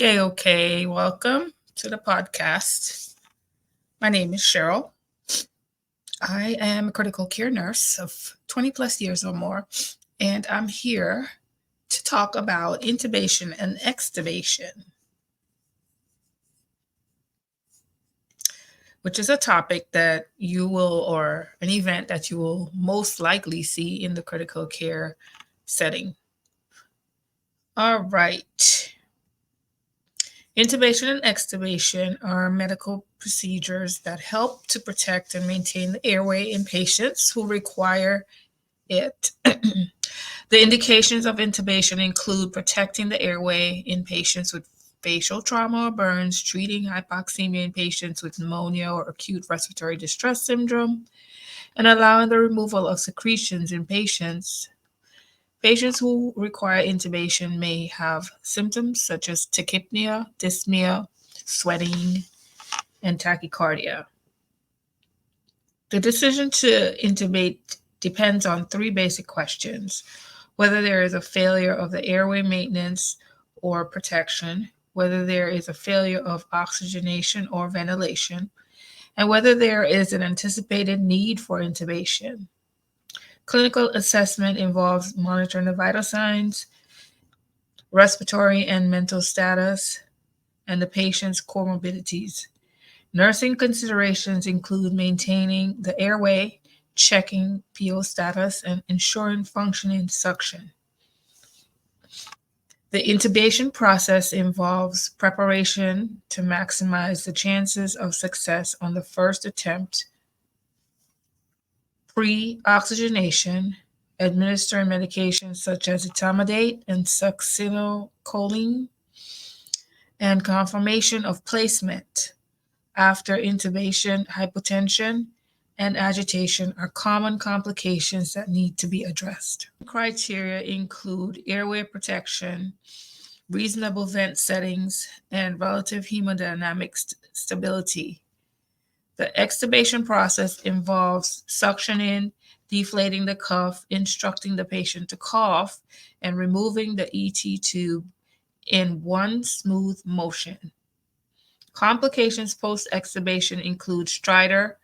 Okay. Welcome to the podcast. My name is Cheryl. I am a critical care nurse of 20 plus years or more, and I'm here to talk about intubation and extubation, which is a topic that you will, or an event that you will most likely see in the critical care setting. All right. Intubation and extubation are medical procedures that help to protect and maintain the airway in patients who require it. The indications of intubation include protecting the airway in patients with facial trauma or burns, treating hypoxemia in patients with pneumonia or acute respiratory distress syndrome, and allowing the removal of secretions in patients. Patients who require intubation may have symptoms such as tachypnea, dyspnea, sweating, and tachycardia. The decision to intubate depends on three basic questions: whether there is a failure of the airway maintenance or protection, whether there is a failure of oxygenation or ventilation, and whether there is an anticipated need for intubation. Clinical assessment involves monitoring the vital signs, respiratory and mental status, and the patient's comorbidities. Nursing considerations include maintaining the airway, checking PO status, and ensuring functioning suction. The intubation process involves preparation to maximize the chances of success on the first attempt, pre-oxygenation, administering medications such as etomidate and succinylcholine, and confirmation of placement. After intubation, hypotension and agitation are common complications that need to be addressed. Criteria include airway protection, reasonable vent settings, and relative hemodynamic stability. The extubation process involves suctioning, deflating the cuff, instructing the patient to cough, and removing the ET tube in one smooth motion. Complications post-extubation include stridor,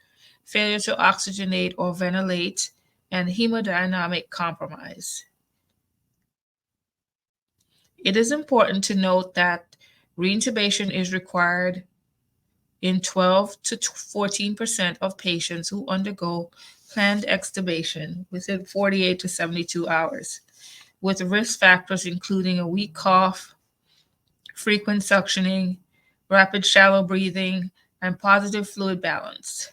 failure to oxygenate or ventilate, and hemodynamic compromise. It is important to note that reintubation is required in 12 to 14% of patients who undergo planned extubation within 48 to 72 hours, with risk factors including a weak cough, frequent suctioning, rapid shallow breathing, and positive fluid balance.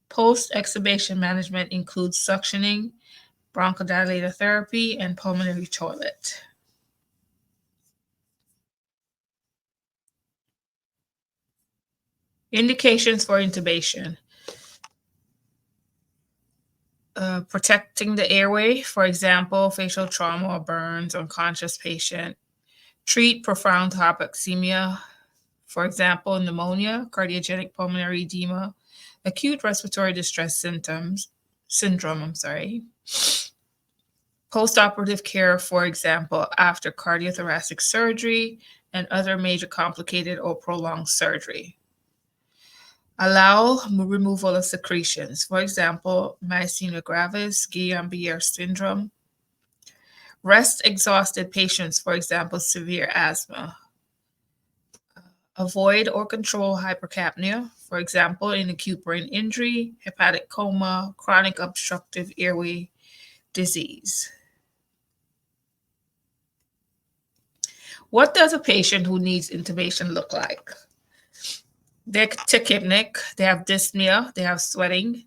Post-extubation management includes suctioning, bronchodilator therapy, and pulmonary toilet. Indications for intubation. Protecting the airway, for example, facial trauma or burns, unconscious patient. Treat profound hypoxemia, for example, pneumonia, cardiogenic pulmonary edema, acute respiratory distress syndrome. Postoperative care, for example, after cardiothoracic surgery and other major complicated or prolonged surgery. Allow removal of secretions, for example, myasthenia gravis, Guillain-Barré syndrome. Rest exhausted patients, for example, severe asthma. Avoid or control hypercapnia, for example, in acute brain injury, hepatic coma, chronic obstructive airway disease. What does a patient who needs intubation look like? They're tachypnic, they have dyspnea, they have sweating,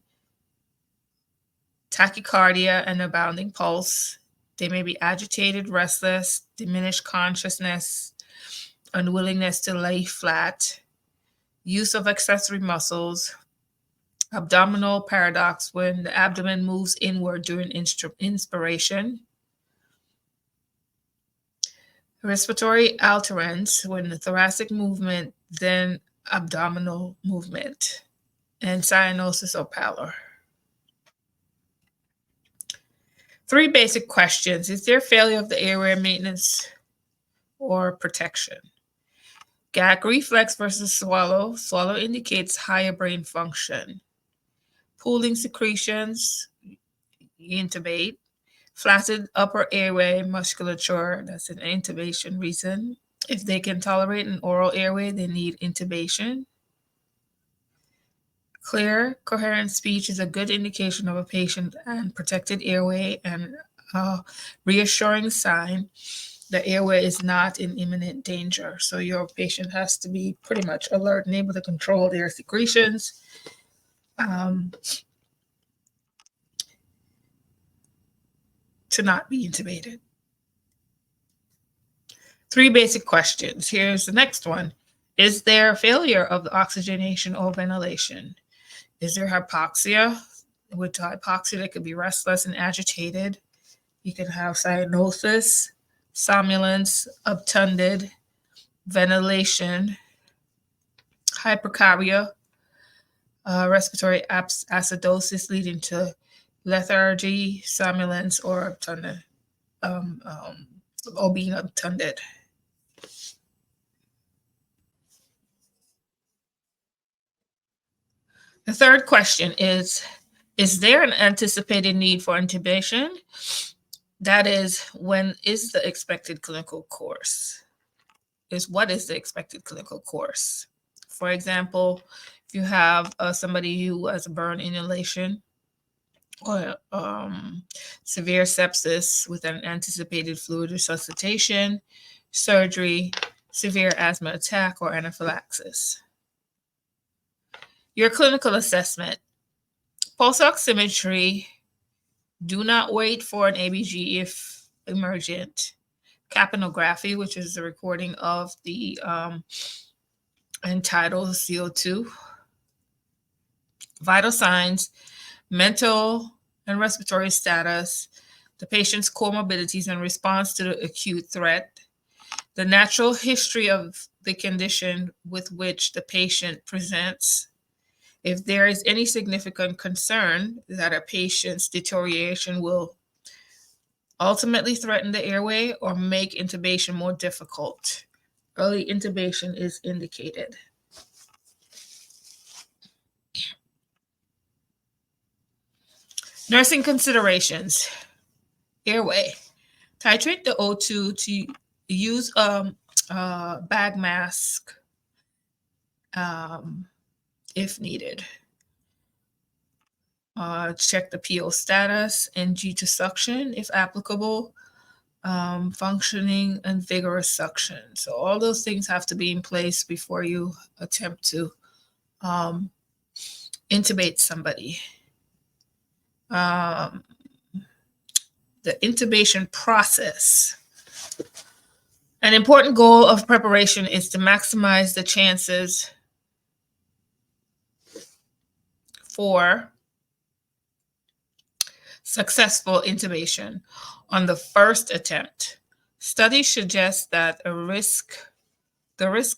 tachycardia, and a bounding pulse. They may be agitated, restless, diminished consciousness, unwillingness to lay flat, use of accessory muscles, abdominal paradox when the abdomen moves inward during inspiration, respiratory alterance when the thoracic movement, then abdominal movement, and cyanosis or pallor. Three basic questions. Is there failure of the airway maintenance or protection? Gag reflex versus swallow. Swallow indicates higher brain function. Pooling secretions, you intubate. Flaccid upper airway musculature, that's an intubation reason. If they can tolerate an oral airway, they need intubation. Clear, coherent speech is a good indication of a patient and protected airway and a reassuring sign the airway is not in imminent danger. So your patient has to be pretty much alert and able to control their secretions. To not be intubated. 3 basic questions. Here's the next one. Is there failure of the oxygenation or ventilation? Is there hypoxia? With hypoxia, they could be restless and agitated. You can have cyanosis, somnolence, obtunded, ventilation, hypercarbia, respiratory acidosis leading to lethargy, somnolence, or obtunded, or being obtunded. The third question is there an anticipated need for intubation? That is, when is the expected clinical course? What is the expected clinical course? For example, if you have somebody who has a burn inhalation or severe sepsis with an anticipated fluid resuscitation, surgery, severe asthma attack, or anaphylaxis. Your clinical assessment. Pulse oximetry. Do not wait for an ABG if emergent. Capnography, which is the recording of the entitled CO2. Vital signs, mental and respiratory status, the patient's comorbidities and response to the acute threat, the natural history of the condition with which the patient presents. If there is any significant concern that a patient's deterioration will ultimately threaten the airway or make intubation more difficult, early intubation is indicated. Nursing considerations. Airway. Titrate the O2 to use a bag mask if needed. Check the PO status, NG to suction if applicable, functioning and vigorous suction. So all those things have to be in place before you attempt to intubate somebody. The intubation process. An important goal of preparation is to maximize the chances for successful intubation on the first attempt. Studies suggest that the risk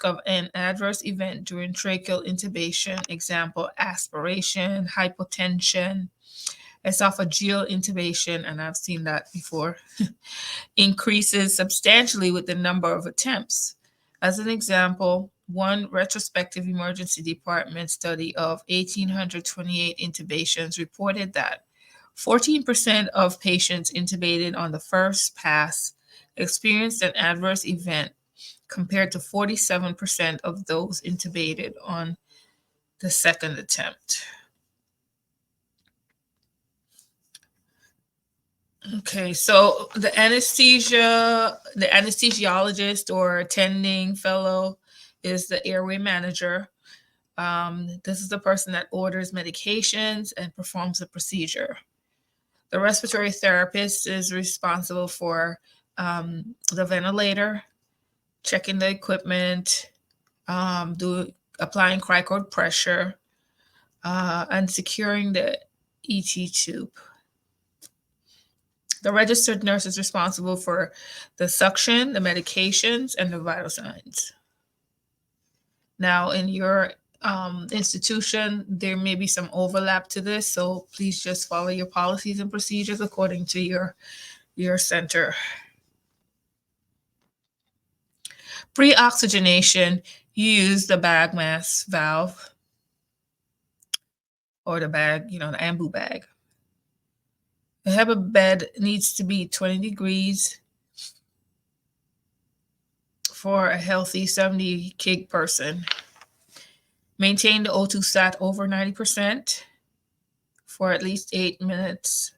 of an adverse event during tracheal intubation, example, aspiration, hypotension, esophageal intubation, and I've seen that before, increases substantially with the number of attempts. As an example, one retrospective emergency department study of 1,828 intubations reported that 14% of patients intubated on the first pass experienced an adverse event compared to 47% of those intubated on the second attempt. Okay, so the anesthesiologist or attending fellow is the airway manager. This is the person that orders medications and performs the procedure. The respiratory therapist is responsible for the ventilator, checking the equipment, applying cricoid pressure, and securing the ET tube. The registered nurse is responsible for the suction, the medications, and the vital signs. Now, in your institution, there may be some overlap to this, so please just follow your policies and procedures according to your center. Pre-oxygenation, you use the bag mask valve or the bag, the ambu bag. The head of bed needs to be 20 degrees for a healthy 70 kg person. Maintain the O2 sat over 90% for at least 8 minutes.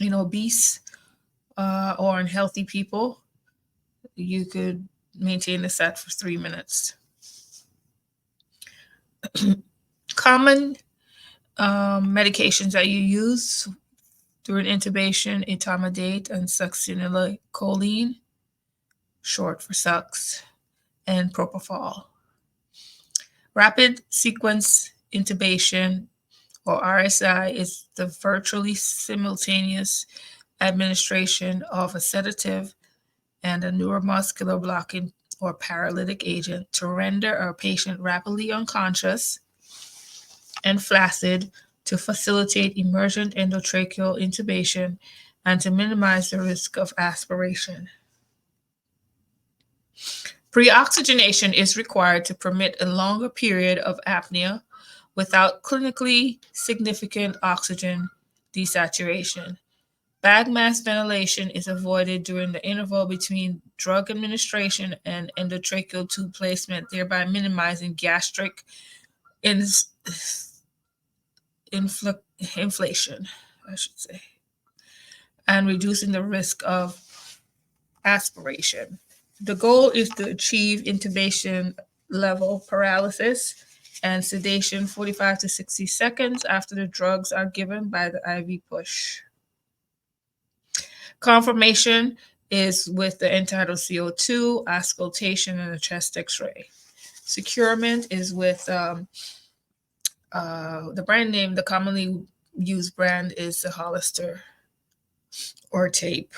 Obese or unhealthy people, you could maintain the sat for 3 minutes. Common medications that you use during intubation: etomidate and succinylcholine, short for SUX, and propofol. Rapid sequence intubation, or RSI, is the virtually simultaneous administration of a sedative and a neuromuscular blocking or paralytic agent to render a patient rapidly unconscious and flaccid, to facilitate emergent endotracheal intubation and to minimize the risk of aspiration. Pre-oxygenation is required to permit a longer period of apnea without clinically significant oxygen desaturation. Bag mask ventilation is avoided during the interval between drug administration and endotracheal tube placement, thereby minimizing gastric inflation, and reducing the risk of aspiration. The goal is to achieve intubation level paralysis and sedation 45 to 60 seconds after the drugs are given by the IV push. Confirmation is with the end-tidal CO2, auscultation, and a chest X-ray. Securement is with the brand name. The commonly used brand is the Hollister or tape.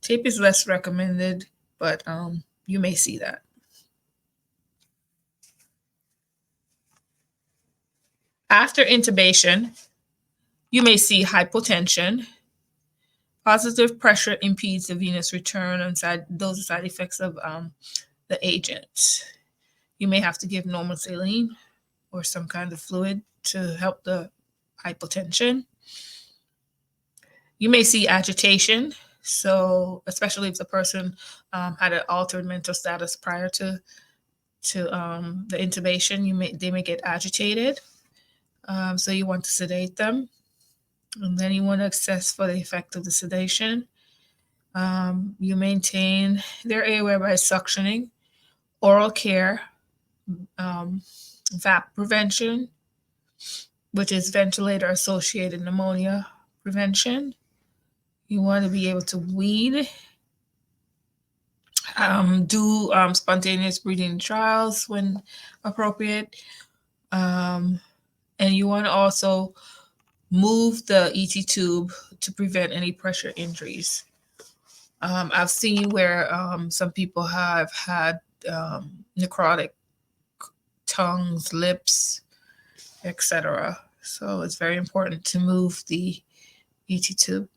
Tape is less recommended, but you may see that. After intubation, you may see hypotension. Positive pressure impedes the venous return, and those are side effects of the agent. You may have to give normal saline or some kind of fluid to help the hypotension. You may see agitation, so especially if the person had an altered mental status prior to the intubation, they may get agitated. So you want to sedate them. And then you want to assess for the effect of the sedation. You maintain their airway by suctioning, oral care, VAP prevention, which is ventilator-associated pneumonia prevention. You want to be able to wean, do spontaneous breathing trials when appropriate, and you want to also move the ET tube to prevent any pressure injuries. I've seen where some people have had necrotic tongues, lips, etc. So it's very important to move the ET tube.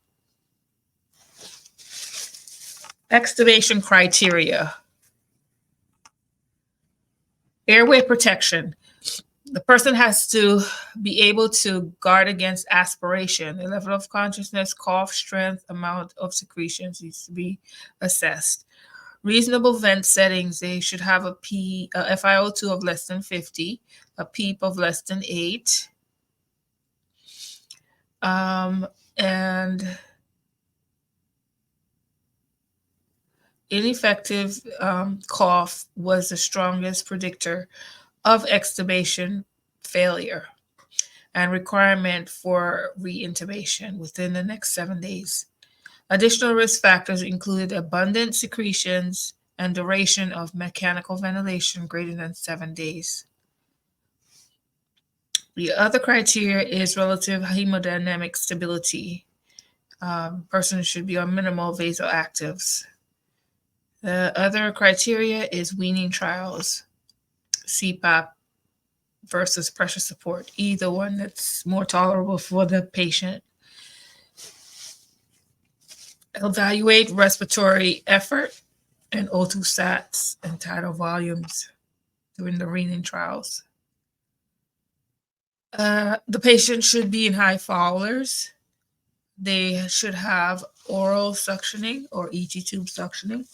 Extubation criteria. Airway protection. The person has to be able to guard against aspiration. The level of consciousness, cough, strength, amount of secretions needs to be assessed. Reasonable vent settings. They should have a FiO2 of less than 50, a PEEP of less than 8, and ineffective cough was the strongest predictor of extubation failure and requirement for reintubation within the next 7 days. Additional risk factors included abundant secretions and duration of mechanical ventilation greater than 7 days. The other criteria is relative hemodynamic stability. Person should be on minimal vasoactives. The other criteria is weaning trials, CPAP versus pressure support, either one that's more tolerable for the patient. Evaluate respiratory effort and O2 sats and tidal volumes during the renin trials. The patient should be in high fowlers. They should have oral suctioning or ET tube suctioning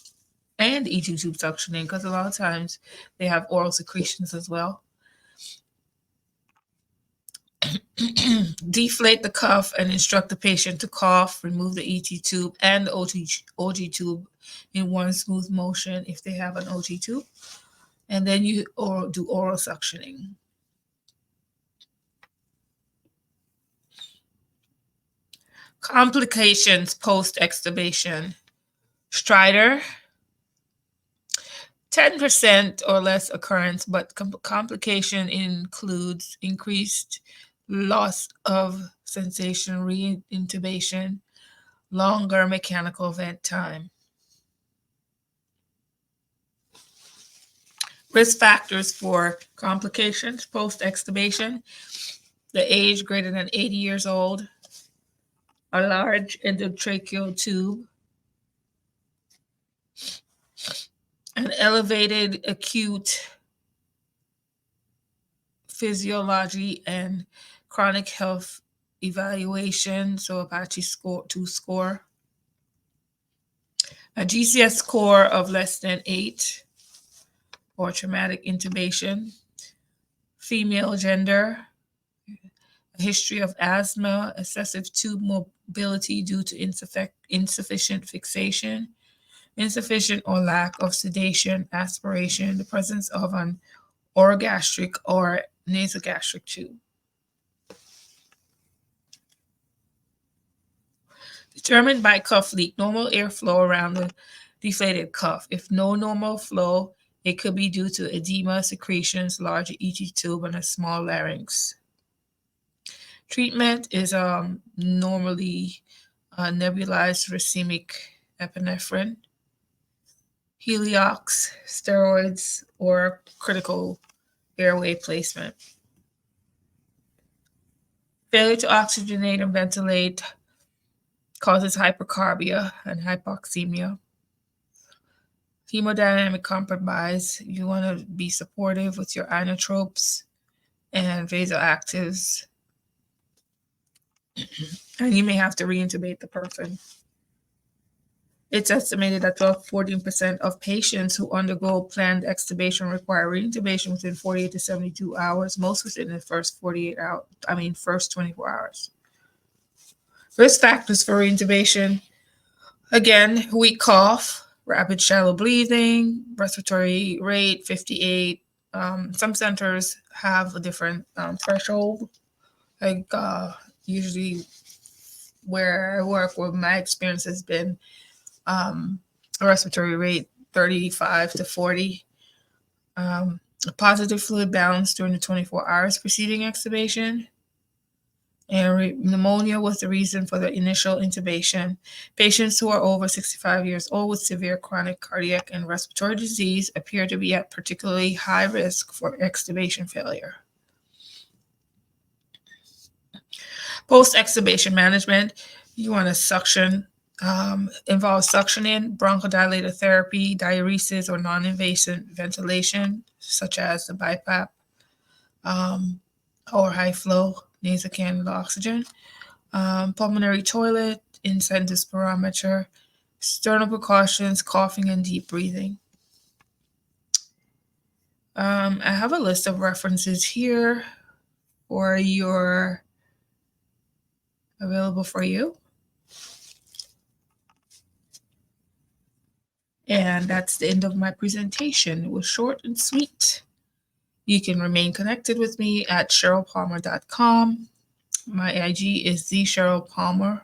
and ET tube suctioning, because a lot of times they have oral secretions as well. Deflate the cuff and instruct the patient to cough. Remove the ET tube and OG tube in one smooth motion if they have an OG tube. And then you do oral suctioning. Complications post-extubation. Stridor, 10% or less occurrence, but complication includes increased loss of sensation, re-intubation, longer mechanical vent time. Risk factors for complications post-extubation: the age greater than 80 years old, a large endotracheal tube, an elevated acute physiology and chronic health evaluation, so Apache score 2 score, a GCS score of less than 8, or traumatic intubation, female gender, a history of asthma, excessive tube mobility due to insufficient fixation, insufficient or lack of sedation, aspiration, the presence of an orogastric or nasogastric tube. Determined by cuff leak, normal airflow around the deflated cuff. If no normal flow, it could be due to edema, secretions, large ET tube, and a small larynx. Treatment is normally nebulized racemic epinephrine, Heliox, steroids, or critical airway placement. Failure to oxygenate and ventilate causes hypercarbia and hypoxemia. Hemodynamic compromise, you want to be supportive with your inotropes and vasoactives. And you may have to reintubate the person. It's estimated that 12-14% of patients who undergo planned extubation require reintubation within 48 to 72 hours, most within the first 24 hours. Risk factors for reintubation: again, weak cough, rapid shallow breathing, respiratory rate 58. Some centers have a different threshold. Like usually where I work, where my experience has been, a respiratory rate 35 to 40. A positive fluid balance during the 24 hours preceding extubation. And pneumonia was the reason for the initial intubation. Patients who are over 65 years old with severe chronic cardiac and respiratory disease appear to be at particularly high risk for extubation failure. Post-extubation management, you want to suction, involves suctioning, bronchodilator therapy, diuresis, or non-invasive ventilation, such as the BiPAP, or high flow nasocannula oxygen, pulmonary toilet, incentive spirometer, sternal precautions, coughing, and deep breathing. I have a list of references here for your available for you. And that's the end of my presentation. It was short and sweet. You can remain connected with me at cherylpalmer.com. My IG is thecherylpalmer.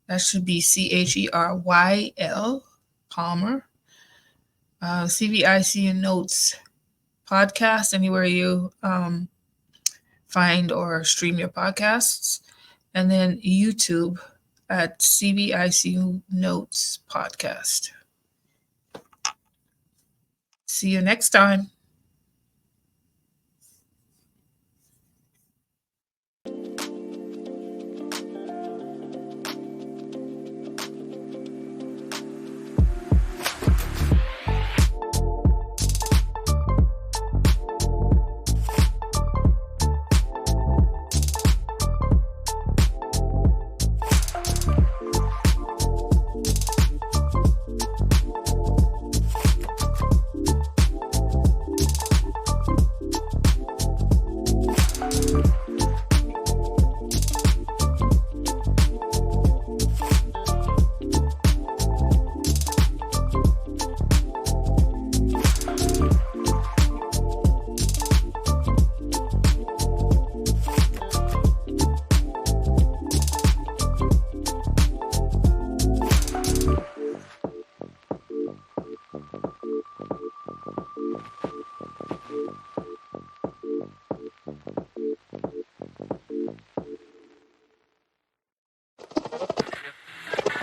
That should be CHERYL Palmer. CVIC Notes podcast, anywhere you find or stream your podcasts. And then YouTube at CVIC Notes podcast. See you next time.